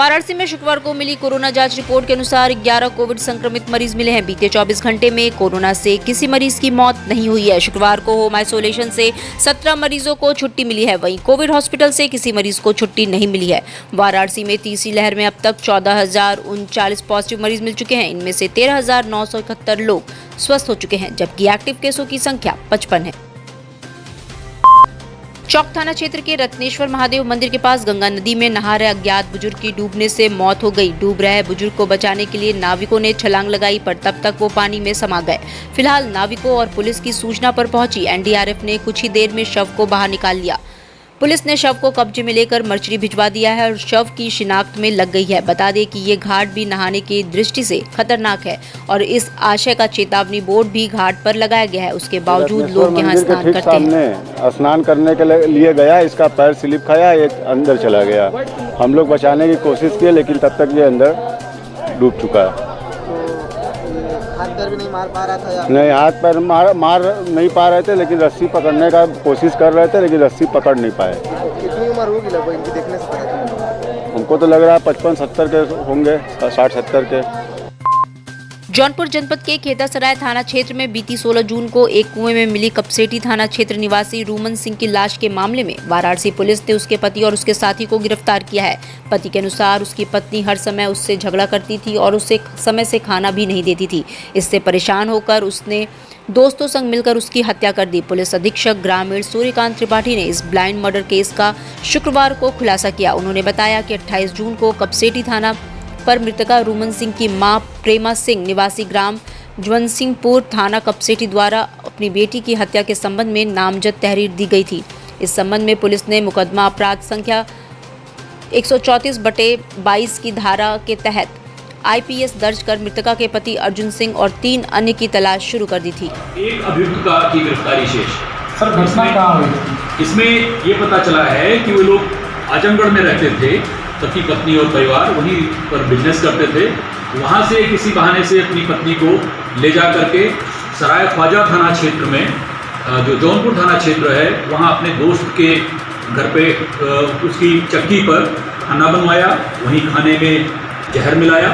वाराणसी में शुक्रवार को मिली कोरोना जांच रिपोर्ट के अनुसार 11 कोविड संक्रमित मरीज मिले हैं। बीते 24 घंटे में कोरोना से किसी मरीज की मौत नहीं हुई है। शुक्रवार को होम आइसोलेशन से 17 मरीजों को छुट्टी मिली है। वहीं कोविड हॉस्पिटल से किसी मरीज को छुट्टी नहीं मिली है। वाराणसी में तीसरी लहर में अब तक 14,039 पॉजिटिव मरीज मिल चुके हैं। इनमें से 13,971 लोग स्वस्थ हो चुके हैं, जबकि एक्टिव केसों की संख्या 55 है। चौक थाना क्षेत्र के रत्नेश्वर महादेव मंदिर के पास गंगा नदी में नहा रहे अज्ञात बुजुर्ग की डूबने से मौत हो गई। डूब रहे बुजुर्ग को बचाने के लिए नाविकों ने छलांग लगाई, पर तब तक वो पानी में समा गए। फिलहाल नाविकों और पुलिस की सूचना पर पहुंची एनडीआरएफ ने कुछ ही देर में शव को बाहर निकाल लिया। पुलिस ने शव को कब्जे में लेकर मर्चरी भिजवा दिया है और शव की शिनाख्त में लग गई है। बता दें कि ये घाट भी नहाने की दृष्टि से खतरनाक है और इस आशय का चेतावनी बोर्ड भी घाट पर लगाया गया है। उसके बावजूद लोग यहाँ स्नान करते हैं। स्नान करने के लिए गया, इसका पैर स्लिप खाया, ये अंदर चला गया। हम लोग बचाने की कोशिश किए, लेकिन तब तक ये अंदर डूब चुका है। हाथ पैर भी नहीं मार पा रहा था? नहीं, हाथ पैर मार नहीं पा रहे थे, लेकिन रस्सी पकड़ने का कोशिश कर रहे थे, लेकिन रस्सी पकड़ नहीं पाए। कितनी उम्र होगी लगभग इनकी देखने से पता चला? हमको तो लग रहा है 55-70 के होंगे, 60-70 के। जौनपुर जनपद के खेतासराय थाना क्षेत्र में बीती 16 जून को एक कुएं में मिली कपसेटी थाना क्षेत्र निवासी रूमन सिंह की लाश के मामले में वाराणसी पुलिस ने उसके पति और उसके साथी को गिरफ्तार किया है। पति के अनुसार उसकी पत्नी हर समय उससे झगड़ा करती थी और उसे समय से खाना भी नहीं देती थी। इससे परेशान होकर उसने दोस्तों संग मिलकर उसकी हत्या कर दी। पुलिस अधीक्षक ग्रामीण सूर्यकांत त्रिपाठी ने इस ब्लाइंड मर्डर केस का शुक्रवार को खुलासा किया। उन्होंने बताया कि 28 जून को कपसेटी थाना पर मृतका रूमन सिंह की मां प्रेमा सिंह निवासी ग्राम ज्वनसिंहपुर थाना कपसेटी द्वारा अपनी बेटी की हत्या के संबंध में नामजद तहरीर दी गई थी। इस संबंध में पुलिस ने मुकदमा अपराध संख्या 134/22 की धारा के तहत आईपीएस दर्ज कर मृतका के पति अर्जुन सिंह और 3 अन्य की तलाश शुरू कर दी थी। एक अभियुक्त की गिरफ्तारी शेष। सर, घटना कहाँ हुई? इसमें ये पता चला है कि वो लोग आजमगढ़ में रहते थे, पति पत्नी और परिवार वहीं पर बिजनेस करते थे। वहाँ से किसी बहाने से अपनी पत्नी को ले जा करके सराय ख्वाजा थाना क्षेत्र में, जो जौनपुर थाना क्षेत्र है, वहाँ अपने दोस्त के घर पे उसकी चक्की पर खाना बनवाया, वहीं खाने में जहर मिलाया,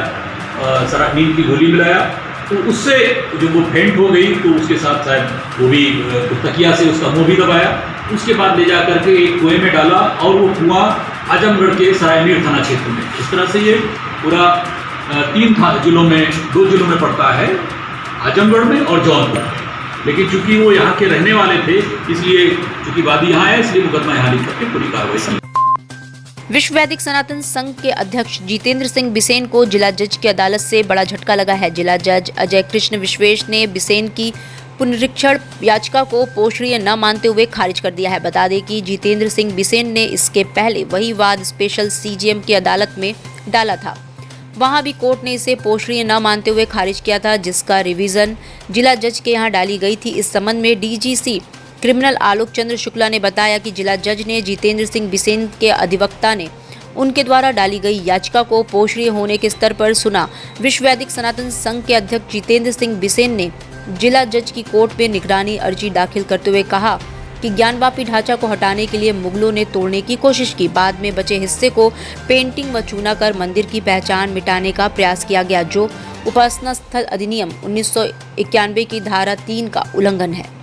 नींद की गोली मिलाया। तो उससे जो वो फेंट हो गई, तो उसके साथ शायद वो भी तकिया से उसका मुंह भी दबाया। उसके बाद ले जा करके एक कुएं में डाला और वो कुआं आजमगढ़ के सरायमीर थाना क्षेत्र में। इस तरह से ये पूरा 2 जिलों में पड़ता है, आजमगढ़ में और जौनपुर में। लेकिन चूंकि वो यहाँ के रहने वाले थे, इसलिए चूंकि वादी यहाँ है, इसलिए मुकदमा यहाँ लिख करके पूरी कार्रवाई की। विश्व वैदिक सनातन संघ के अध्यक्ष जितेंद्र सिंह बिसेन को जिला जज की अदालत से बड़ा झटका लगा है। जिला जज अजय कृष्ण विश्वेश ने बिसेन की पुनरीक्षण याचिका को पोषणीय न मानते हुए खारिज कर दिया है। बता दें कि जितेंद्र सिंह बिसेन ने इसके पहले वही वाद स्पेशल सीजेएम की अदालत में डाला था। वहां भी कोर्ट ने इसे पोषणीय न मानते हुए खारिज किया था, जिसका रिवीजन जिला जज के यहां डाली गई थी। इस संबंध में डीजीसी क्रिमिनल आलोक चंद्र शुक्ला ने बताया कि जिला जज ने जितेंद्र सिंह बिसेन के अधिवक्ता ने उनके द्वारा डाली गई याचिका को पोषणीय होने के स्तर पर सुना। विश्व वैदिक सनातन संघ के अध्यक्ष जितेंद्र सिंह बिसेन ने जिला जज की कोर्ट में निगरानी अर्जी दाखिल करते हुए कहा कि ज्ञानवापी ढांचा को हटाने के लिए मुगलों ने तोड़ने की कोशिश की। बाद में बचे हिस्से को पेंटिंग व चूना कर मंदिर की पहचान मिटाने का प्रयास किया गया, जो उपासना स्थल अधिनियम 1991 की धारा 3 का उल्लंघन है।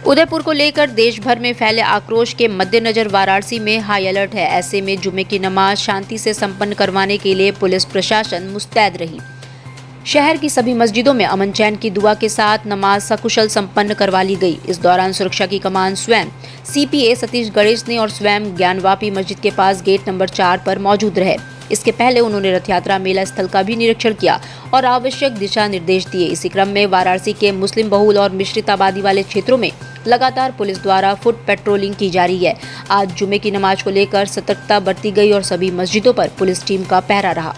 उदयपुर को लेकर देश भर में फैले आक्रोश के मद्देनजर वाराणसी में हाई अलर्ट है। ऐसे में जुमे की नमाज शांति से संपन्न करवाने के लिए पुलिस प्रशासन मुस्तैद रही। शहर की सभी मस्जिदों में अमन चैन की दुआ के साथ नमाज सकुशल संपन्न करवा ली गई। इस दौरान सुरक्षा की कमान स्वयं सीपीए सतीश गणेश ने और स्वयं ज्ञानवापी मस्जिद के पास गेट नंबर 4 पर मौजूद रहे। इसके पहले उन्होंने रथ यात्रा मेला स्थल का भी निरीक्षण किया और आवश्यक दिशा निर्देश दिए। इसी क्रम में वाराणसी के मुस्लिम बहुल और मिश्रित आबादी वाले क्षेत्रों में लगातार पुलिस द्वारा फुट पेट्रोलिंग की जा रही है। आज जुमे की नमाज को लेकर सतर्कता बरती गई और सभी मस्जिदों पर पुलिस टीम का पहरा रहा।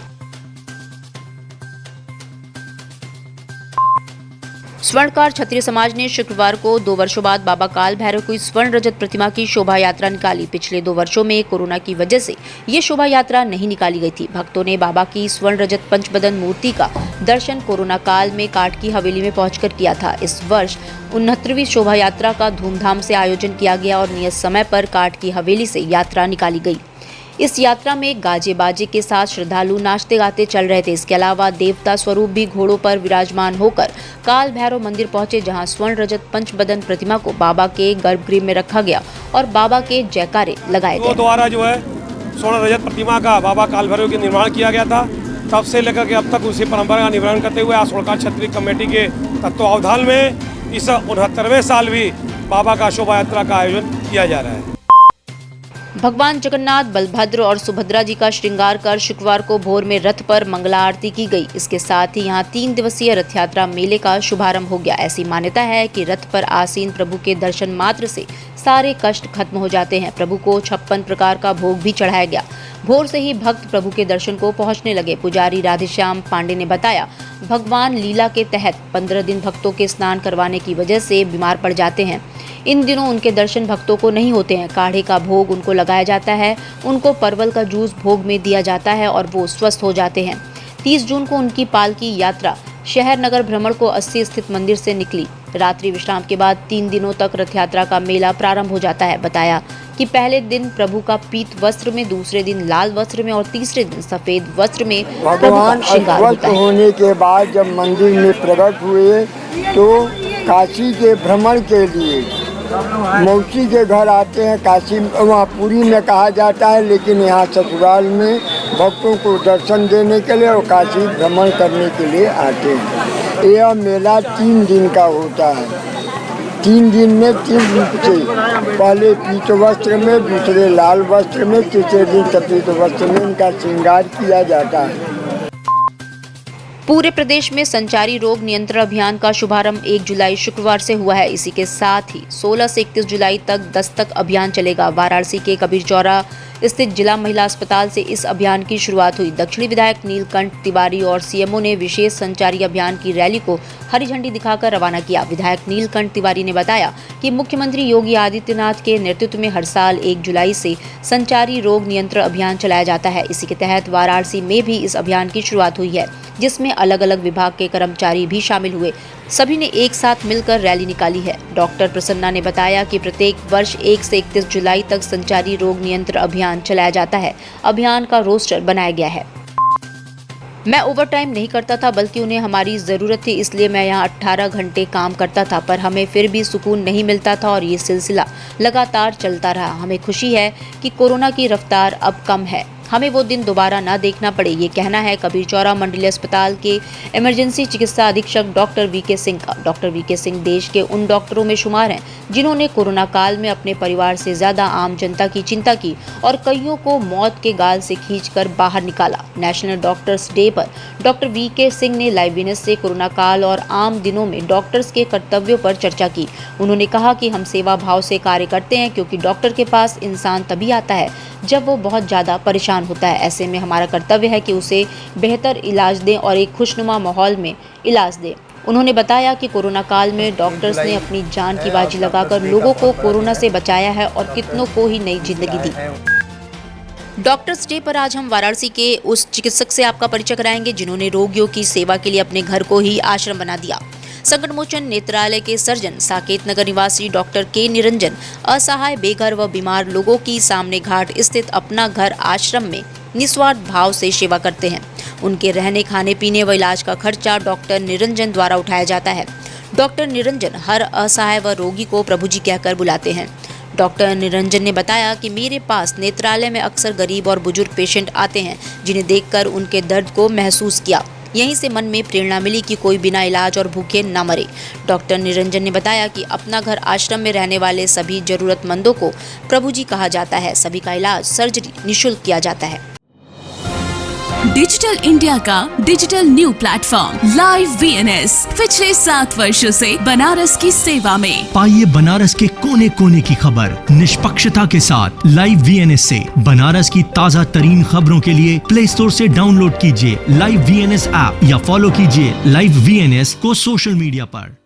स्वर्णकार क्षत्रिय समाज ने शुक्रवार को 2 वर्षों बाद बाबा काल भैरव की स्वर्ण रजत प्रतिमा की शोभा यात्रा निकाली। पिछले 2 वर्षों में कोरोना की वजह से ये शोभा यात्रा नहीं निकाली गई थी। भक्तों ने बाबा की स्वर्ण रजत पंचबदन मूर्ति का दर्शन कोरोना काल में काट की हवेली में पहुंचकर किया था। इस वर्ष 69वीं शोभा यात्रा का धूमधाम से आयोजन किया गया और नियत समय पर काट की हवेली से यात्रा निकाली गई। इस यात्रा में गाजे बाजे के साथ श्रद्धालु नाचते गाते चल रहे थे। इसके अलावा देवता स्वरूप भी घोड़ों पर विराजमान होकर काल भैरव मंदिर पहुंचे, जहां स्वर्ण रजत पंचबदन प्रतिमा को बाबा के गर्भगृह में रखा गया और बाबा के जयकारे लगाए गए। द्वारा जो है स्वर्ण रजत प्रतिमा का बाबा काल भैरव के निर्माण किया गया था। तब से लेकर के अब तक उसी परंपरा का निर्वहन करते हुए आज सोलकार क्षत्रिय कमेटी के तत्वावधान में इस 69वें साल भी बाबा का शोभा यात्रा का आयोजन किया जा रहा है। भगवान जगन्नाथ, बलभद्र और सुभद्रा जी का श्रृंगार कर शुक्रवार को भोर में रथ पर मंगला आरती की गई। इसके साथ ही यहां 3 दिवसीय रथ यात्रा मेले का शुभारंभ हो गया। ऐसी मान्यता है कि रथ पर आसीन प्रभु के दर्शन मात्र से सारे कष्ट खत्म हो जाते हैं। प्रभु को 56 प्रकार का भोग भी चढ़ाया गया। भोर से ही भक्त प्रभु के दर्शन को पहुंचने लगे। पुजारी राधेश्याम पांडे ने बताया, भगवान लीला के तहत 15 दिन भक्तों के स्नान करवाने की वजह से बीमार पड़ जाते हैं। इन दिनों उनके दर्शन भक्तों को नहीं होते हैं। काढ़े का भोग उनको लगाया जाता है, उनको परवल का जूस भोग में दिया जाता है और वो स्वस्थ हो जाते हैं। 30 जून को उनकी पालकी यात्रा शहर नगर भ्रमण को 80 स्थित मंदिर से निकली। रात्रि विश्राम के बाद 3 दिनों तक रथ यात्रा का मेला प्रारंभ हो जाता है। बताया कि पहले दिन प्रभु का पीत वस्त्र में, दूसरे दिन लाल वस्त्र में और तीसरे दिन सफेद वस्त्र में भगवान अस्वस्थ होने के बाद जब मंदिर में प्रकट हुए तो काशी के भ्रमण के लिए मौसी के घर आते हैं। काशी वहाँ पुरी में कहा जाता है, लेकिन यहाँ ससुराल में भक्तों को दर्शन देने के लिए और काशी भ्रमण करने के लिए आते हैं। यह मेला 3 दिन का होता है। 3 दिन में 3 रूप से, पहले पीत वस्त्र में, दूसरे लाल वस्त्र में, तीसरे दिन सफेद वस्त्र में इनका श्रृंगार किया जाता है। पूरे प्रदेश में संचारी रोग नियंत्रण अभियान का शुभारंभ 1 जुलाई शुक्रवार से हुआ है। इसी के साथ ही 16 से 31 जुलाई तक दस्तक अभियान चलेगा। वाराणसी के कबीर चौरा स्थित जिला महिला अस्पताल से इस अभियान की शुरुआत हुई। दक्षिणी विधायक नीलकंठ तिवारी और सीएमओ ने विशेष संचारी अभियान की रैली को हरी झंडी दिखाकर रवाना किया। विधायक नीलकंठ तिवारी ने बताया कि मुख्यमंत्री योगी आदित्यनाथ के नेतृत्व में हर साल 1 जुलाई से संचारी रोग नियंत्रण अभियान चलाया जाता है। इसी के तहत वाराणसी में भी इस अभियान की शुरुआत हुई है, जिसमें अलग अलग विभाग के कर्मचारी भी शामिल हुए। सभी ने एक साथ मिलकर रैली निकाली है। डॉक्टर प्रसन्ना ने बताया कि प्रत्येक वर्ष 1 से 31 जुलाई तक संचारी रोग नियंत्रण अभियान चलाया जाता है। अभियान का रोस्टर बनाया गया है। मैं ओवरटाइम नहीं करता था, बल्कि उन्हें हमारी ज़रूरत थी, इसलिए मैं यहाँ 18 घंटे काम करता था, पर हमें फिर भी सुकून नहीं मिलता था और ये सिलसिला लगातार चलता रहा। हमें खुशी है कि कोरोना की रफ्तार अब कम है, हमें वो दिन दोबारा ना देखना पड़े। ये कहना है कबीर चौरा मंडलीय अस्पताल के इमरजेंसी चिकित्सा अधीक्षक डॉक्टर वीके सिंह का। डॉक्टर वीके सिंह देश के उन डॉक्टरों में शुमार हैं जिन्होंने कोरोना काल में अपने परिवार से ज्यादा आम जनता की चिंता की और कईयों को मौत के गाल से खींचकर बाहर निकाला। नेशनल डॉक्टर्स डे पर डॉक्टर वीके सिंह ने लाइव वीनस से कोरोना काल और आम दिनों में डॉक्टर्स के कर्तव्यों पर चर्चा की। उन्होंने कहा कि हम सेवा भाव से कार्य करते हैं, क्योंकि डॉक्टर के पास इंसान तभी आता है जब वो बहुत ज़्यादा परेशान होता है। ऐसे में हमारा कर्तव्य है कि उसे बेहतर इलाज दें और एक खुशनुमा माहौल में इलाज दें। उन्होंने बताया कि कोरोना काल में डॉक्टर्स ने अपनी जान की बाजी लगाकर लोगों को कोरोना से बचाया है और कितनों को ही नई जिंदगी दी। डॉक्टर्स डे पर आज हम वाराणसी के उस चिकित्सक से आपका परिचय कराएंगे जिन्होंने रोगियों की सेवा के लिए अपने घर को ही आश्रम बना दिया। संकट मोचन नेत्रालय के सर्जन साकेत नगर निवासी डॉक्टर के निरंजन असहाय, बेघर व बीमार लोगों की सामने घाट स्थित अपना घर आश्रम में निस्वार्थ भाव से सेवा करते हैं। उनके रहने, खाने पीने व इलाज का खर्चा डॉक्टर निरंजन द्वारा उठाया जाता है। डॉक्टर निरंजन हर असहाय व रोगी को प्रभु जी कहकर बुलाते हैं। डॉक्टर निरंजन ने बताया कि मेरे पास नेत्रालय में अक्सर गरीब और बुजुर्ग पेशेंट आते हैं, जिन्हें देखकर उनके दर्द को महसूस किया। यहीं से मन में प्रेरणा मिली कि कोई बिना इलाज और भूखे न मरे। डॉक्टर निरंजन ने बताया कि अपना घर आश्रम में रहने वाले सभी जरूरतमंदों को प्रभु जी कहा जाता है। सभी का इलाज, सर्जरी निःशुल्क किया जाता है। डिजिटल इंडिया का digital new platform live VNS पिछले 7 वर्षों से बनारस की सेवा में। पाइए बनारस के कोने कोने की खबर निष्पक्षता के साथ। लाइव वीएनएस से बनारस की ताज़ा तरीन खबरों के लिए प्ले स्टोर से डाउनलोड कीजिए लाइव वीएनएस ऐप या फॉलो कीजिए लाइव वीएनएस को सोशल मीडिया पर।